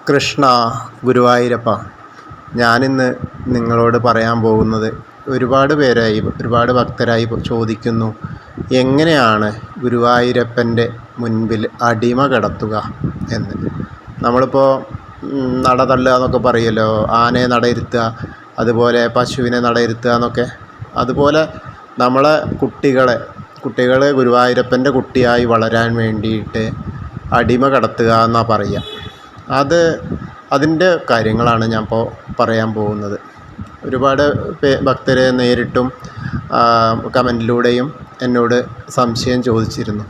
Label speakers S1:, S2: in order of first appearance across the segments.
S1: കൃഷ്ണ ഗുരുവായൂരപ്പ, ഞാനിന്ന് നിങ്ങളോട് പറയാൻ പോകുന്നത് ഒരുപാട് ഭക്തരായി ചോദിക്കുന്നു, എങ്ങനെയാണ് ഗുരുവായൂരപ്പൻ്റെ മുൻപിൽ അടിമ കിടത്തുക എന്ന്. നമ്മളിപ്പോൾ നട തള്ളുക എന്നൊക്കെ പറയുമല്ലോ, ആനയെ നടയിരുത്തുക, അതുപോലെ പശുവിനെ നടയിരുത്തുക എന്നൊക്കെ. അതുപോലെ നമ്മളെ കുട്ടികൾ ഗുരുവായൂരപ്പൻ്റെ കുട്ടിയായി വളരാൻ വേണ്ടിയിട്ട് അടിമ കിടത്തുക എന്നാണ് പറയുക. അതിൻ്റെ കാര്യങ്ങളാണ് ഞാൻ ഇപ്പോൾ പറയാൻ പോകുന്നത്. ഒരുപാട് ഭക്തർ നേരിട്ടും കമൻറ്റിലൂടെയും എന്നോട് സംശയം ചോദിച്ചിരുന്നു.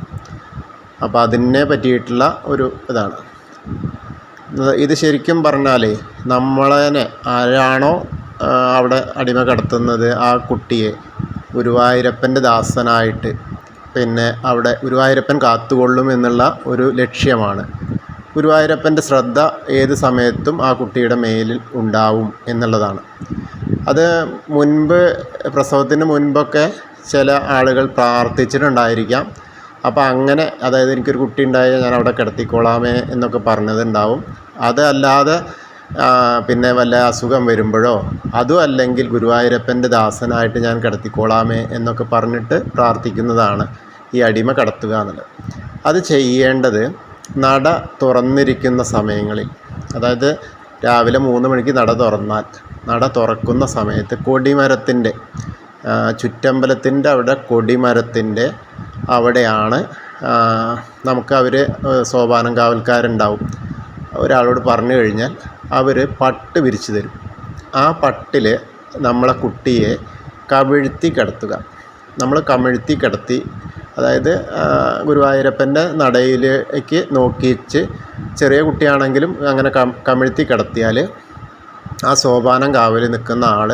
S1: അപ്പോൾ അതിനെ പറ്റിയിട്ടുള്ള ഒരു ഇതാണ് ഇത്. ശരിക്കും പറഞ്ഞാലേ, നമ്മളെ ആരാണോ അവിടെ അടിമ കിടത്തുന്നത്, ആ കുട്ടിയെ ഗുരുവായൂരപ്പൻ്റെ ദാസനായിട്ട്, പിന്നെ അവിടെ ഗുരുവായൂരപ്പൻ കാത്തുകൊള്ളും എന്നുള്ള ഒരു ലക്ഷ്യമാണ്. ഗുരുവായൂരപ്പൻ്റെ ശ്രദ്ധ ഏത് സമയത്തും ആ കുട്ടിയുടെ മേലിൽ ഉണ്ടാവും എന്നുള്ളതാണ്. അത് പ്രസവത്തിന് മുൻപൊക്കെ ചില ആളുകൾ പ്രാർത്ഥിച്ചിട്ടുണ്ടായിരിക്കാം. അപ്പോൾ അങ്ങനെ, അതായത് എനിക്കൊരു കുട്ടി ഉണ്ടായാൽ ഞാൻ അവിടെ കിടത്തിക്കോളാമേ എന്നൊക്കെ പറഞ്ഞതുണ്ടാവും. അതല്ലാതെ പിന്നെ വല്ല അസുഖം വരുമ്പോഴോ, അതും അല്ലെങ്കിൽ ഗുരുവായൂരപ്പൻ്റെ ദാസനായിട്ട് ഞാൻ കിടത്തിക്കോളാമേ എന്നൊക്കെ പറഞ്ഞിട്ട് പ്രാർത്ഥിക്കുന്നതാണ് ഈ അടിമ കിടത്തുക എന്നുള്ളത്. അത് ചെയ്യേണ്ടത് നട തുറന്നിരിക്കുന്ന സമയങ്ങളിൽ, അതായത് രാവിലെ 3 മണിക്ക് നട തുറക്കുന്ന സമയത്ത് കൊടിമരത്തിൻ്റെ ചുറ്റമ്പലത്തിൻ്റെ അവിടെ കൊടിമരത്തിൻ്റെ അവിടെയാണ് അവർ സോപാനം കാവൽക്കാരുണ്ടാവും. ഒരാളോട് പറഞ്ഞു കഴിഞ്ഞാൽ അവർ പട്ട് വിരിച്ചു തരും. ആ പട്ടിൽ നമ്മളെ കുട്ടിയെ കമിഴ്ത്തി കിടത്തുക. നമ്മൾ കമിഴ്ത്തി കിടത്തി, അതായത് ഗുരുവായൂരപ്പൻ്റെ നടയിലേക്ക് നോക്കിച്ച്, ചെറിയ കുട്ടിയാണെങ്കിലും അങ്ങനെ കമിഴ്ത്തി കിടത്തിയാൽ ആ സോപാനം കാവൽ നിൽക്കുന്ന ആൾ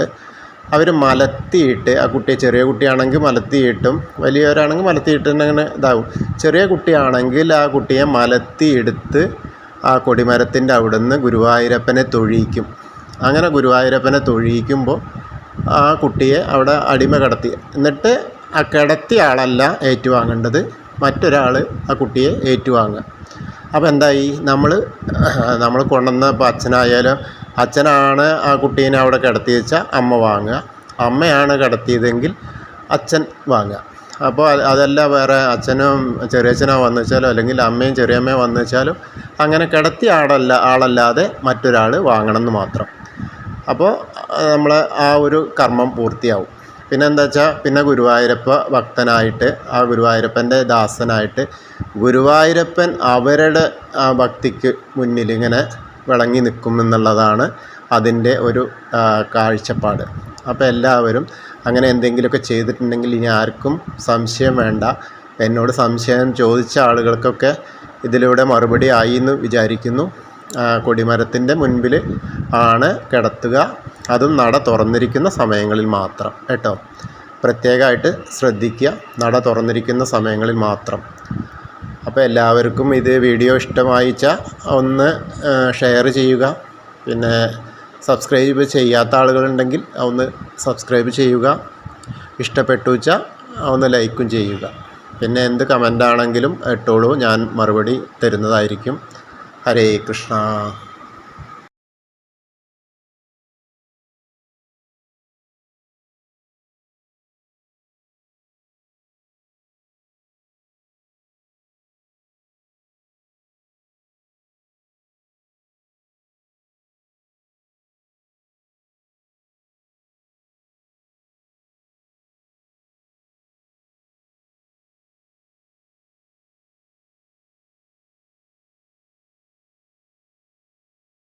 S1: അവർ മലത്തിയിട്ട്, ആ കുട്ടിയെ, ചെറിയ കുട്ടിയാണെങ്കിൽ മലത്തിയിട്ടും, വലിയവരാണെങ്കിൽ മലത്തിയിട്ട് അങ്ങനെ ഇതാവും. ചെറിയ കുട്ടിയാണെങ്കിൽ ആ കുട്ടിയെ മലത്തിയെടുത്ത് ആ കൊടിമരത്തിൻ്റെ അവിടെ നിന്ന് ഗുരുവായൂരപ്പനെ തൊഴിയിക്കും. അങ്ങനെ ഗുരുവായൂരപ്പനെ തൊഴിയിക്കുമ്പോൾ ആ കുട്ടിയെ അവിടെ അടിമ കിടത്തി, എന്നിട്ട് ആ കിടത്തിയ ആളല്ല ഏറ്റുവാങ്ങേണ്ടത്, മറ്റൊരാൾ ആ കുട്ടിയെ ഏറ്റുവാങ്ങുക. അപ്പോൾ എന്തായി, നമ്മൾ കൊണ്ടുവന്ന, ഇപ്പോൾ അച്ഛനായാലും, അച്ഛനാണ് ആ കുട്ടീനെ അവിടെ കിടത്തി വെച്ചാൽ അമ്മ വാങ്ങുക, അമ്മയാണ് കിടത്തിയതെങ്കിൽ അച്ഛൻ വാങ്ങുക. അപ്പോൾ അതല്ല, വേറെ അച്ഛനും ചെറിയച്ഛനോ വന്നു വെച്ചാലോ, അല്ലെങ്കിൽ അമ്മയും ചെറിയമ്മയും വന്നു വെച്ചാലും, അങ്ങനെ കിടത്തിയ ആളല്ലാതെ മറ്റൊരാൾ വാങ്ങണമെന്ന് മാത്രം. അപ്പോൾ നമ്മൾ ആ ഒരു കർമ്മം പൂർത്തിയാവും. പിന്നെ എന്താ വെച്ചാൽ, പിന്നെ ഗുരുവായൂരപ്പ ഭക്തനായിട്ട്, ആ ഗുരുവായൂരപ്പൻ്റെ ദാസനായിട്ട്, ഗുരുവായൂരപ്പൻ അവരുടെ ആ ഭക്തിക്ക് മുന്നിൽ ഇങ്ങനെ വിളങ്ങി നിൽക്കും എന്നുള്ളതാണ് അതിൻ്റെ ഒരു കാഴ്ചപ്പാട്. അപ്പോൾ എല്ലാവരും അങ്ങനെ എന്തെങ്കിലുമൊക്കെ ചെയ്തിട്ടുണ്ടെങ്കിൽ ഇനി ആർക്കും സംശയം വേണ്ട. എന്നോട് സംശയം ചോദിച്ച ആളുകൾക്കൊക്കെ ഇതിലൂടെ മറുപടി ആയി എന്ന് വിചാരിക്കുന്നു. കൊടിമരത്തിൻ്റെ മുൻപിൽ ആണ് കിടത്തുക, അതും നട തുറന്നിരിക്കുന്ന സമയങ്ങളിൽ മാത്രം കേട്ടോ. പ്രത്യേകമായിട്ട് ശ്രദ്ധിക്കുക, നട തുറന്നിരിക്കുന്ന സമയങ്ങളിൽ മാത്രം. അപ്പോൾ എല്ലാവർക്കും ഇത് വീഡിയോ ഇഷ്ടമായിച്ചാൽ ഒന്ന് ഷെയർ ചെയ്യുക. പിന്നെ സബ്സ്ക്രൈബ് ചെയ്യാത്ത ആളുകളുണ്ടെങ്കിൽ ഒന്ന് സബ്സ്ക്രൈബ് ചെയ്യുക. ഇഷ്ടപ്പെട്ടു വെച്ചാൽ ഒന്ന് ലൈക്കും ചെയ്യുക. പിന്നെ എന്ത് കമൻ്റാണെങ്കിലും ഇട്ടോളൂ, ഞാൻ മറുപടി തരുന്നതായിരിക്കും. ഹരേ കൃഷ്ണ.